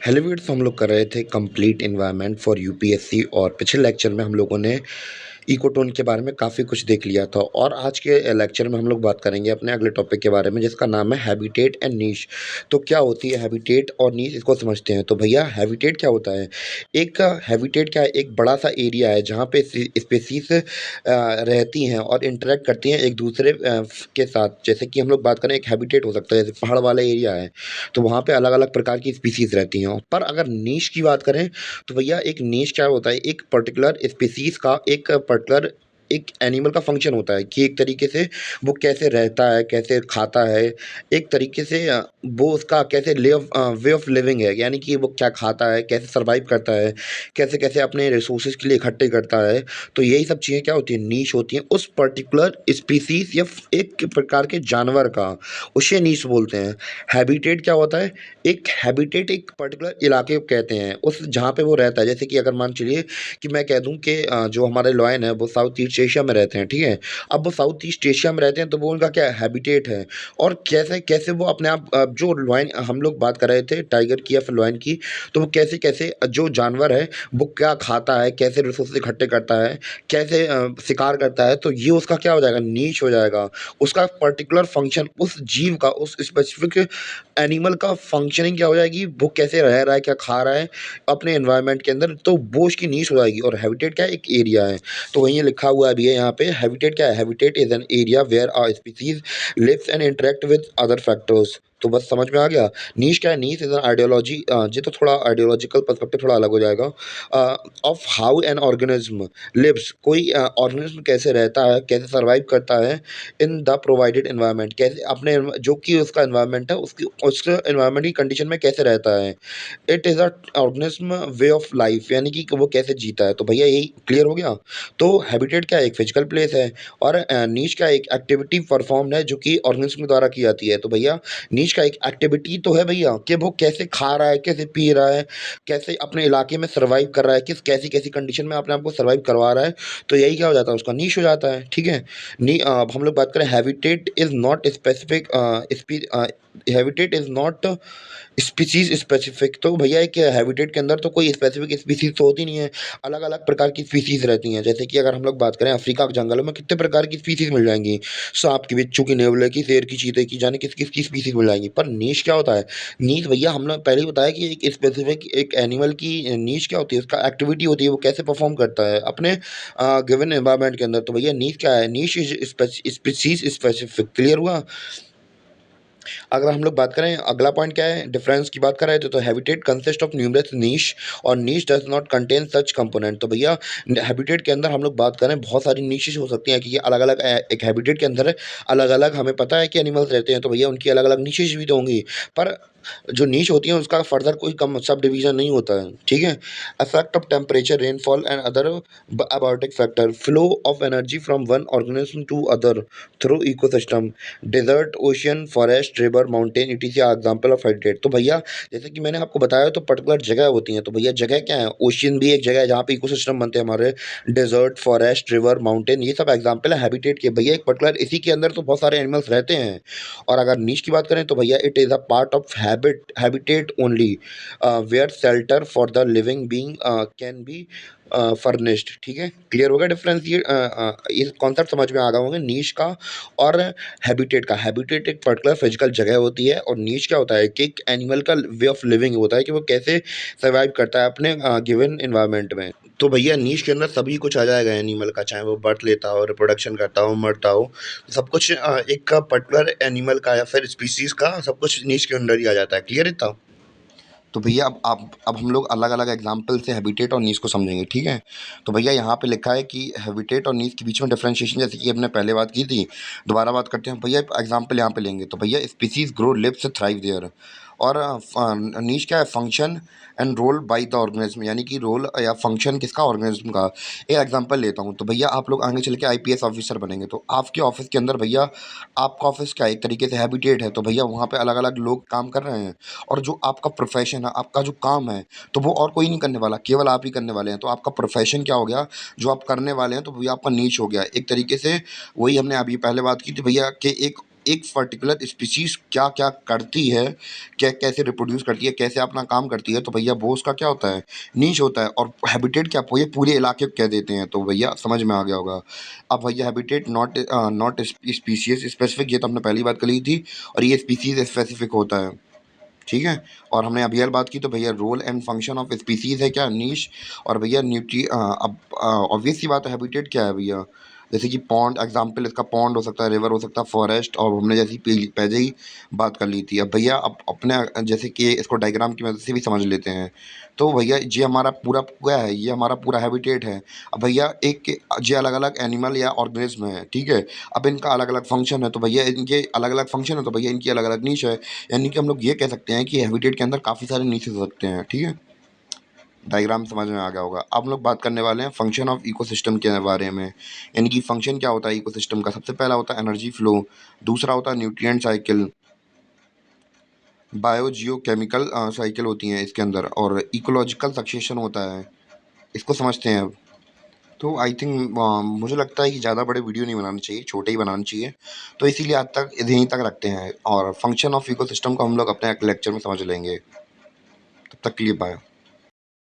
Hello weeds, हम लोग कर रहे थे कंप्लीट एनवायरनमेंट फॉर यूपीएससी और पिछले लेक्चर में हम लोगों ने इकोटोन के बारे में काफ़ी कुछ देख लिया था। और आज के लेक्चर में हम लोग बात करेंगे अपने अगले टॉपिक के बारे में, जिसका नाम है हैबिटेट एंड नीश। तो क्या होती है हैबिटेट और नीश, इसको समझते हैं। तो भैया हैबिटेट क्या होता है? एक हैबिटेट क्या है? एक बड़ा सा एरिया है जहाँ पे स्पेसीज रहती हैं और इंटरेक्ट करती हैं एक दूसरे के साथ। जैसे कि हम लोग बात करें, एक हैबिटेट हो सकता है जैसे पहाड़ वाला एरिया है, तो वहाँ पे अलग अलग प्रकार की स्पीसीज रहती हैं। पर अगर नीश की बात करें तो भैया एक नीश क्या होता है? एक पर्टिकुलर स्पीसीज का एक पर्टिकुलर एक एनिमल का फंक्शन होता है कि एक तरीके से वो कैसे रहता है, कैसे खाता है, एक तरीके से वो उसका कैसे वे ऑफ लिविंग है, यानी कि वो क्या खाता है, कैसे सर्वाइव करता है, कैसे कैसे अपने रिसोर्सेज के लिए इकट्ठे करता है। तो यही सब चीज़ें क्या होती हैं? नीश होती हैं उस पर्टिकुलर स्पीसीज या एक प्रकार के जानवर का, उसे नीश बोलते हैं। हैबिटेट क्या होता है? एक हैबिटेट एक पर्टिकुलर इलाके को कहते हैं, उस जहाँ पे वो रहता है। जैसे कि अगर मान चलिए कि मैं कह दूँ कि जो हमारे लॉयन है वो साउथ ईस्ट एशिया में रहते हैं, ठीक है। अब वो साउथ ईस्ट एशिया में रहते हैं तो वो उनका क्या हैबिटेट है। और कैसे कैसे वो अपने आप जो लॉयन हम लोग बात कर रहे थे टाइगर की या फिर लॉयन की, तो वो कैसे कैसे जो जानवर है वो क्या खाता है, कैसे रिसोर्स इकट्ठे करता है, कैसे शिकार करता है, तो ये उसका क्या हो जाएगा? नीच हो जाएगा। उसका पर्टिकुलर फंक्शन, उस जीव का, उस स्पेसिफिक एनिमल का फंक्शनिंग क्या हो जाएगी, वो कैसे रह रहा है, क्या खा रहा है अपने एनवायरनमेंट के अंदर, तो वो उसकी नीश हो जाएगी। और हैबिटेट क्या है? एक एरिया है। तो वहीं ये लिखा हुआ भी है यहाँ पे, हैबिटेट क्या है? Habitat is an area where a species lives and interact with other factors. तो बस समझ में आ गया। नीश क्या है? नीश इज एन आइडियोलॉजी, ये तो थोड़ा आइडियोलॉजिकल पर्सपेक्टिव थोड़ा अलग हो जाएगा, of how an organism lives. कोई ऑर्गेनिज्म कैसे रहता है, कैसे सर्वाइव करता है इन द प्रोवाइडेड एनवायरनमेंट, कैसे अपने जो कि उसका एनवायरनमेंट है उसकी उस एनवायरनमेंट की कंडीशन में कैसे रहता है। It is a organism way of life, यानी कि वो कैसे जीता है। तो भैया यही क्लियर हो गया। तो हैबिटेट क्या है? एक फिजिकल प्लेस है। और नीच का एक एक्टिविटी परफॉर्म है जो कि ऑर्गेनिज्म के द्वारा की जाती है। तो भैया नीच का एक एक्टिविटी तो है भैया कि वो कैसे खा रहा है, कैसे पी रहा है, कैसे अपने इलाके में सर्वाइव कर रहा है, किस कैसी कैसी कंडीशन में अपने आप को सर्वाइव करवा रहा है। तो यही क्या हो जाता है? उसका नीश हो जाता है, ठीक है। अब हम लोग बात करें habitat is not specific, habitat is not species specific. तो भैया एक हैबिटेट के अंदर तो कोई स्पेसिफिक स्पीसीज तो होती नहीं है, अलग अलग प्रकार की स्पीसीज रहती हैं। जैसे कि अगर हम लोग बात करें अफ्रीका के जंगलों में कितने प्रकार की स्पीसीज मिल जाएंगी, सांप की, बिच्छू की, नेवले की, शेर की, चीते की, जाने किस किस की स्पीसीज मिल जाएंगी। पर नीश क्या होता है? नीश भैया हमने पहले ही बताया कि एक स्पेसिफिक एक एनिमल की नीश क्या होती है, उसका एक्टिविटी होती है, वो कैसे परफॉर्म करता है अपने गिवन एनवायरनमेंट के अंदर। तो भैया नीश क्या है? नीश इज स्पीसीज स्पेसिफिक। क्लियर हुआ? अगर हम लोग बात करें अगला पॉइंट क्या है, डिफरेंस की बात कर रहे थे, तो habitat consist of numerous niche और niche does not contain such component. तो भैया हैबिटेट के अंदर हम लोग बात करें बहुत सारी नीशेस हो सकती हैं कि ये अलग अलग एक हैबिटेट के अंदर अलग अलग हमें पता है कि एनिमल्स रहते हैं, तो भैया उनकी अलग अलग नीशेस भी तो होंगी। पर जो नीश होती है उसका फर्दर कोई कम सब डिवीजन नहीं होता है, ठीक है। Effect of temperature, rainfall and other abiotic factor, flow of energy from one organism to other through ecosystem, desert, ocean, forest, river, mountain, it is example of habitat. तो भैया जैसे कि मैंने आपको बताया, तो पर्टिकुलर जगह होती हैं। तो भैया जगह क्या है? ओशियन भी एक जगह है जहाँ पे इकोसिस्टम बनते हैं हमारे, डेजर्ट, फॉरेस्ट, रिवर, माउंटेन, ये सब एग्जाम्पल है हैबिटेट के। भैया एक पर्टिकुलर इसी के अंदर तो बहुत सारे एनिमल्स रहते हैं। और अगर नीच की बात करें तो भैया it is a part of habitat only where shelter for the living being can be furnished. ठीक है, क्लियर हो गया डिफरेंस? ये कॉन्सेप्ट समझ में आ गया होंगे नीश का और हैबिटेट का। हैबिटेट एक पर्टिकुलर फिजिकल जगह होती है और नीश क्या होता है कि एक एनिमल का वे ऑफ लिविंग होता है कि वो कैसे सर्वाइव करता है अपने गिवन एनवायरनमेंट में। तो भैया नीश के अंदर सभी कुछ आ जाएगा एनिमल का, चाहे वो बर्थ लेता हो, रिप्रोडक्शन करता हो, मरता हो, सब कुछ एक पर्टिकुलर एनिमल का या फिर स्पीसीज का सब कुछ नीश के अंदर ही आ जाता है। क्लियर इतना? तो भैया अब हम लोग अलग अलग एग्जाम्पल से हैबिटेट और नीश को समझेंगे, ठीक है। तो भैया यहाँ पे लिखा है कि हैबिटेट और नीश के बीच में डिफरेंशिएशन, जैसे कि हमने पहले बात की थी, दोबारा बात करते हैं भैया। एग्जाम्पल यहाँ पे लेंगे तो भैया species grow lives thrive there. और नीश क्या है? Function and role by the organism, यानी कि रोल या फंक्शन किसका? ऑर्गेनिज्म का। एक एग्जांपल लेता हूँ, तो भैया आप लोग आगे चल के आईपीएस ऑफिसर बनेंगे, तो आपके ऑफिस के अंदर भैया आपका ऑफिस क्या एक तरीके से हैबिटेट है। तो भैया वहाँ पे अलग अलग लोग काम कर रहे हैं और जो आपका प्रोफेशन है, आपका जो काम है, तो वो और कोई नहीं करने वाला, केवल आप ही करने वाले हैं। तो आपका प्रोफेशन क्या हो गया जो आप करने वाले हैं? तो भैया आपका नीच हो गया एक तरीके से। वही हमने अभी पहले बात की थी भैया कि एक एक पर्टिकुलर स्पीशीज़ क्या-क्या करती है, क्या कैसे रिप्रोड्यूस करती है, कैसे अपना काम करती है, तो भैया वो उसका क्या होता है, नीश होता है। और हैबिटेट क्या वो ये पूरे इलाके को कह देते हैं, तो भैया समझ में आ गया होगा। अब भैया हैबिटेट नॉट स्पीशीज़ स्पेसिफिक, ये तो हमने पहली बात कर ली थी, और ये स्पीशीज़ स्पेसिफिक होता है। ठीक है? और हमने अभी यार बात की, तो भैया role and function of species है क्या, नीश। और भैया अब ऑब्वियस सी बात है, हैबिटेट क्या है भैया, जैसे कि पॉन्ड, एग्जांपल इसका पॉन्ड हो सकता है, रिवर हो सकता है, फॉरेस्ट, और हमने जैसी पहले ही बात कर ली थी। अब भैया अब अपने जैसे कि इसको डायग्राम की मदद से भी समझ लेते हैं। तो भैया ये हमारा पूरा क्या है, ये हमारा पूरा हैबिटेट है। अब भैया एक ये अलग-अलग एनिमल या ऑर्गेनिज्म है, ठीक है? अब इनका अलग-अलग फंक्शन है, तो भैया इनके अलग-अलग फंक्शन है, तो भैया इनकी अलग-अलग नीश है। यानी कि हम लोग ये कह सकते हैं कि हैबिटेट के अंदर काफ़ी सारे नीशेज़ हो सकते हैं, ठीक है? डायग्राम समझ में आ गया होगा। अब हम लोग बात करने वाले हैं फंक्शन ऑफ इकोसिस्टम के बारे में। यानी कि फंक्शन क्या होता है इकोसिस्टम का। सबसे पहला होता है एनर्जी फ्लो, दूसरा होता है न्यूट्रिएंट साइकिल, बायोजियोकेमिकल साइकिल होती हैं इसके अंदर, और इकोलॉजिकल सक्सेशन होता है। इसको समझते हैं अब। तो आई थिंक मुझे लगता है कि ज़्यादा बड़े वीडियो नहीं बनाने चाहिए, छोटे ही बनाने चाहिए। तो इसीलिए आज तक यहीं तक रखते हैं, और फंक्शन ऑफ इकोसिस्टम को हम लोग अपने लेक्चर में समझ लेंगे। तब तक के लिए बाय।